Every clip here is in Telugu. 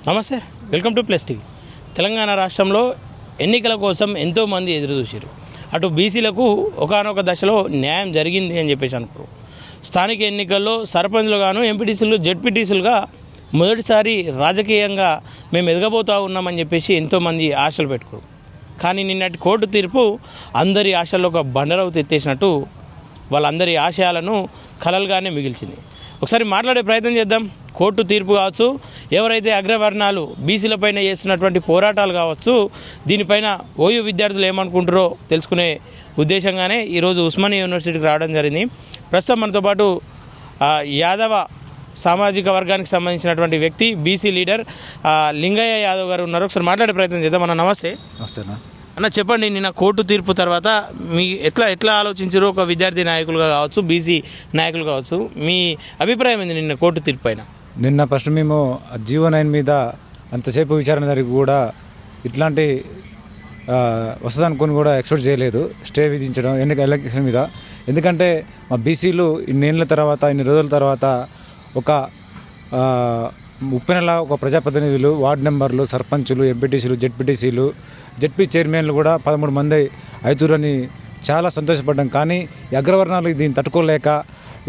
నమస్తే, welcome to plus TV. Telangana రాష్ట్రంలో ఎన్నికల కోసం ఎంతోమంది ఎదురు చూశారు. అటు బీసీలకు ఒకానొక దశలో న్యాయం జరిగింది అని చెప్పేసి అనుకోరు. స్థానిక ఎన్నికల్లో సర్పంచ్లు గాను ఎంపీటీసీలు జెడ్పీటీసీలుగా మొదటిసారి రాజకీయంగా మేము ఎదగబోతూ ఉన్నామని చెప్పేసి ఎంతోమంది ఆశలు పెట్టుకోరు. కానీ నిన్నటి కోర్టు తీర్పు అందరి ఆశల్లో ఒక బండరావు తెత్తేసినట్టు వాళ్ళందరి ఆశయాలను కలలుగానే మిగిల్చింది. ఒకసారి మాట్లాడే ప్రయత్నం చేద్దాం. కోర్టు తీర్పు కావచ్చు, ఎవరైతే అగ్రవర్ణాలు బీసీలపైన చేస్తున్నటువంటి పోరాటాలు కావచ్చు, దీనిపైన ఓయూ విద్యార్థులు ఏమనుకుంటారో తెలుసుకునే ఉద్దేశంగానే ఈరోజు ఉస్మానియా యూనివర్సిటీకి రావడం జరిగింది. ప్రస్తుతం మనతో పాటు యాదవ సామాజిక వర్గానికి సంబంధించినటువంటి వ్యక్తి, బీసీ లీడర్ లింగయ్య యాదవ్ గారు ఉన్నారు. ఒకసారి మాట్లాడే ప్రయత్నం చేద్దాం. అన్న నమస్తే. నమస్తేనా అన్న, చెప్పండి, నిన్న కోర్టు తీర్పు తర్వాత మీ ఎట్లా ఆలోచించారు? ఒక విద్యార్థి నాయకులుగా కావచ్చు, బీసీ నాయకులు కావచ్చు, మీ అభిప్రాయం ఏంది నిన్న కోర్టు తీర్పు పైన? నిన్న ఫస్ట్ మేము జీవో 9 మీద అంతసేపు విచారణ జరిగి కూడా ఇట్లాంటి వస్తుంది అనుకుని కూడా ఎక్స్పెక్ట్ చేయలేదు స్టే విధించడం ఎలక్షన్ మీద. ఎందుకంటే మా బీసీలు ఇన్ని రోజుల తర్వాత ఒక ఉప్పెనలా ఒక ప్రజాప్రతినిధులు, వార్డు మెంబర్లు, సర్పంచులు, ఎంపీటీసీలు, జెడ్పీ చైర్మన్లు కూడా 13 మంది అవుతురని చాలా సంతోషపడ్డాం. కానీ ఈ అగ్రవర్ణాలు దీన్ని తట్టుకోలేక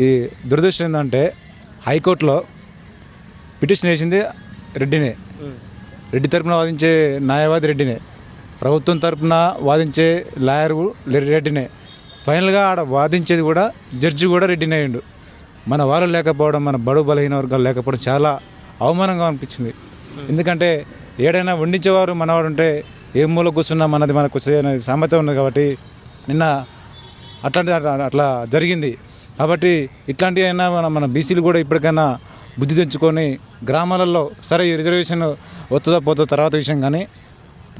ఈ దురదృష్టం ఏంటంటే హైకోర్టులో పిటిషన్ వేసింది రెడ్డి తరపున వాదించే న్యాయవాది రెడ్డినే, ప్రభుత్వం తరపున వాదించే లాయర్ రెడ్డినే, ఫైనల్గా ఆడ వాదించేది కూడా జడ్జి కూడా రెడ్డినే అయ్యిండు. మన వాళ్ళు లేకపోవడం, మన బడు బలహీన వర్గాలు లేకపోవడం చాలా అవమానంగా అనిపించింది. ఎందుకంటే ఏడైనా వండించేవారు మనవాడు ఉంటే ఏ మూల కూర్చున్నా మనది మనకు వచ్చే అనేది సామెత ఉన్నది. కాబట్టి నిన్న అట్లా జరిగింది. కాబట్టి ఇట్లాంటివి అయినా మన బీసీలు కూడా ఇప్పటికైనా బుద్ధి తెచ్చుకొని గ్రామాలలో, సరే ఈ రిజర్వేషన్ వస్తుందో పోతుందో తర్వాత విషయం, కానీ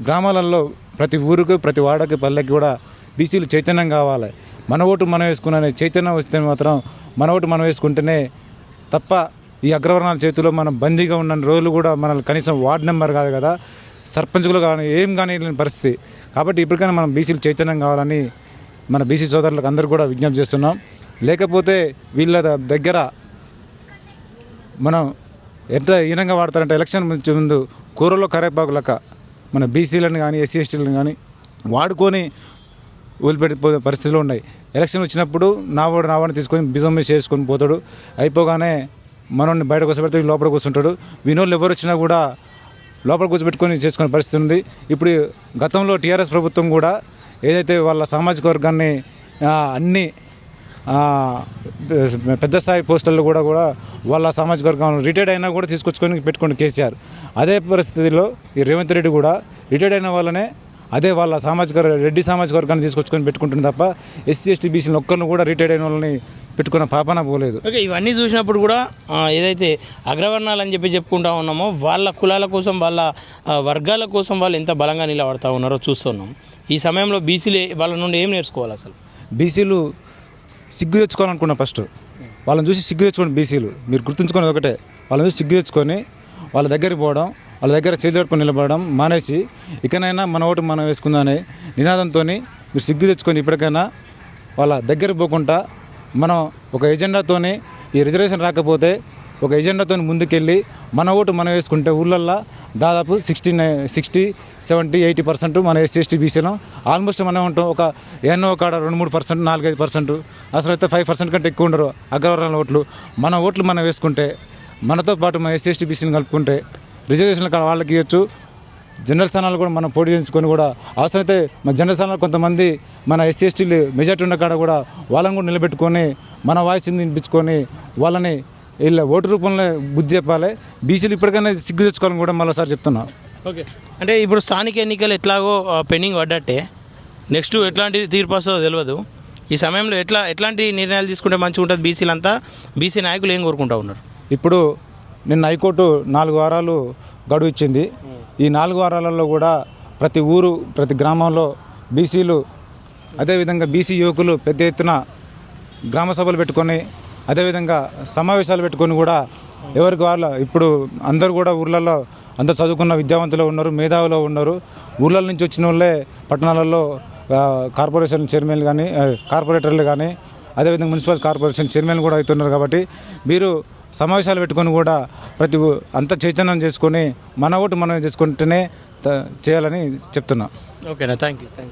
గ్రామాలలో ప్రతి ఊరికి, ప్రతి వాడకి, పల్లెకి కూడా బీసీలు చైతన్యం కావాలి. మన ఓటు మనం వేసుకునే చైతన్యం వస్తే మాత్రం మన ఓటు మనం వేసుకుంటేనే తప్ప ఈ అగ్రవర్ణాల చేతిలో మనం బందీగా ఉన్న రోజులు కూడా మనల్ని కనీసం వార్డు నెంబర్ కాదు కదా, సర్పంచ్లు కానీ ఏం కానీ లేని పరిస్థితి. కాబట్టి ఇప్పటికైనా మనం బీసీలు చైతన్యం కావాలని మన బీసీ సోదరులకు అందరూ కూడా విజ్ఞప్తి చేస్తున్నాం. లేకపోతే వీళ్ళ దగ్గర మనం ఎంత హీనంగా వాడతారంటే ఎలక్షన్ ముందు కూరలో కరేపాకు లెక్క మన బీసీలను కానీ ఎస్సీ ఎస్టీలను కానీ వాడుకొని వదిలిపెట్టిపోయే పరిస్థితులు ఉన్నాయి. ఎలక్షన్ వచ్చినప్పుడు నావాడిని తీసుకొని బిజం మీద చేసుకొని పోతాడు. అయిపోగానే మనోడిని బయట కూర్చోబెడితే లోపల కూర్చుంటాడు. వినోళ్ళు ఎవరు వచ్చినా కూడా లోపల కూర్చోబెట్టుకొని చేసుకునే పరిస్థితి ఉంది. ఇప్పుడు గతంలో టీఆర్ఎస్ ప్రభుత్వం కూడా ఏదైతే వాళ్ళ సామాజిక వర్గాన్ని అన్ని పెద్ద స్థాయి పోస్టుల్లో కూడా వాళ్ళ సామాజిక వర్గం రిటైర్డ్ అయినా కూడా తీసుకొచ్చుకొని పెట్టుకోండి కేసీఆర్. అదే పరిస్థితిలో ఈ రేవంత్ రెడ్డి కూడా రిటైర్డ్ అయిన వాళ్ళనే అదే వాళ్ళ రెడ్డి సామాజిక వర్గాన్ని తీసుకొచ్చుకొని పెట్టుకుంటుంది తప్ప ఎస్సీ ఎస్టీ బీసీలు ఒక్కరిని కూడా రిటైర్డ్ అయిన వాళ్ళని పెట్టుకున్న పాపన పోలేదు. ఓకే, ఇవన్నీ చూసినప్పుడు కూడా ఏదైతే అగ్రవర్ణాలు అని చెప్పుకుంటా ఉన్నామో వాళ్ళ కులాల కోసం, వాళ్ళ వర్గాల కోసం వాళ్ళు ఎంత బలంగా నిలబడతా ఉన్నారో చూస్తున్నాం. ఈ సమయంలో బీసీలు వాళ్ళ నుండి ఏం నేర్చుకోవాలి? అసలు బీసీలు సిగ్గు తెచ్చుకోవాలనుకున్నా. ఫస్ట్ వాళ్ళని చూసి సిగ్గు తెచ్చుకోండి. బీసీలు మీరు గుర్తుంచుకునేది ఒకటే, వాళ్ళని చూసి సిగ్గు తెచ్చుకొని వాళ్ళ దగ్గరికి పోవడం, వాళ్ళ దగ్గర చేతులు కట్టుకొని నిలబడడం మానేసి ఇకనైనా మన ఓటు మనం వేసుకుందామనే నినాదంతో మీరు సిగ్గు తెచ్చుకొని ఇప్పటికైనా వాళ్ళ దగ్గరికి పోకుండా మనం ఒక ఎజెండాతోని ఈ రిజర్వేషన్ రాకపోతే ఒక ఎజెండాతో ముందుకెళ్ళి మన ఓటు మనం వేసుకుంటే ఊళ్ళల్లో దాదాపు 60-70-80% మన ఎస్సీ ఎస్టీ బీసీలో ఆల్మోస్ట్ మనం ఉంటాం. ఒక ఎన్నో కాడ 2-3%, 4-5%, అసలు అయితే 5% కంటే ఎక్కువ ఉండరు అగ్రవర్ణాల ఓట్లు. మన ఓట్లు మనం వేసుకుంటే, మనతో పాటు మన ఎస్సీ ఎస్టీ బీసీని కలుపుకుంటే రిజర్వేషన్లు వాళ్ళకి ఇవ్వచ్చు. జనరల్ స్థానాలు కూడా మనం పోటీ చేసుకొని కూడా అవసరమైతే మన జనరల్ స్థానాలు కొంతమంది మన ఎస్సీ ఎస్టీలు మెజార్టీ ఉన్న కాడ కూడా వాళ్ళని కూడా నిలబెట్టుకొని మన వాయిస్ని వినిపించుకొని వాళ్ళని వీళ్ళ ఓటు రూపంలో బుద్ధి చెప్పాలి. బీసీలు ఇప్పటికైనా సిగ్గు తెచ్చుకోవాలని కూడా మరోసారి చెప్తున్నా. ఓకే, అంటే ఇప్పుడు స్థానిక ఎన్నికలు ఎట్లాగో పెండింగ్ పడ్డట్టే, నెక్స్ట్ ఎట్లాంటి తీర్పు వస్తుందో తెలియదు. ఈ సమయంలో ఎట్లాంటి నిర్ణయాలు తీసుకుంటే మంచిగా ఉంటుంది? బీసీలంతా, బీసీ నాయకులు ఏం కోరుకుంటా ఉన్నారు? ఇప్పుడు నిన్న హైకోర్టు 4 వారాలు గడువు ఇచ్చింది. ఈ 4 వారాలలో కూడా ప్రతి ఊరు, ప్రతి గ్రామంలో బీసీలు, అదేవిధంగా బీసీ యువకులు పెద్ద ఎత్తున గ్రామ సభలు పెట్టుకొని, అదేవిధంగా సమావేశాలు పెట్టుకొని కూడా ఎవరికి వాళ్ళ ఇప్పుడు అందరూ కూడా ఊర్లలో అందరు చదువుకున్న విద్యావంతులు ఉన్నారు, మేధావులు ఉన్నారు. ఊర్ల నుంచి వచ్చిన వాళ్ళే పట్టణాలలో కార్పొరేషన్ చైర్మన్లు కానీ, కార్పొరేటర్లు కానీ, అదేవిధంగా మున్సిపల్ కార్పొరేషన్ చైర్మన్ కూడా అవుతున్నారు. కాబట్టి మీరు సమావేశాలు పెట్టుకొని కూడా అంత చైతన్యం చేసుకొని మన ఓటు మనం చేసుకుంటేనే చేయాలని చెప్తున్నా. ఓకేనా, థ్యాంక్ యూ.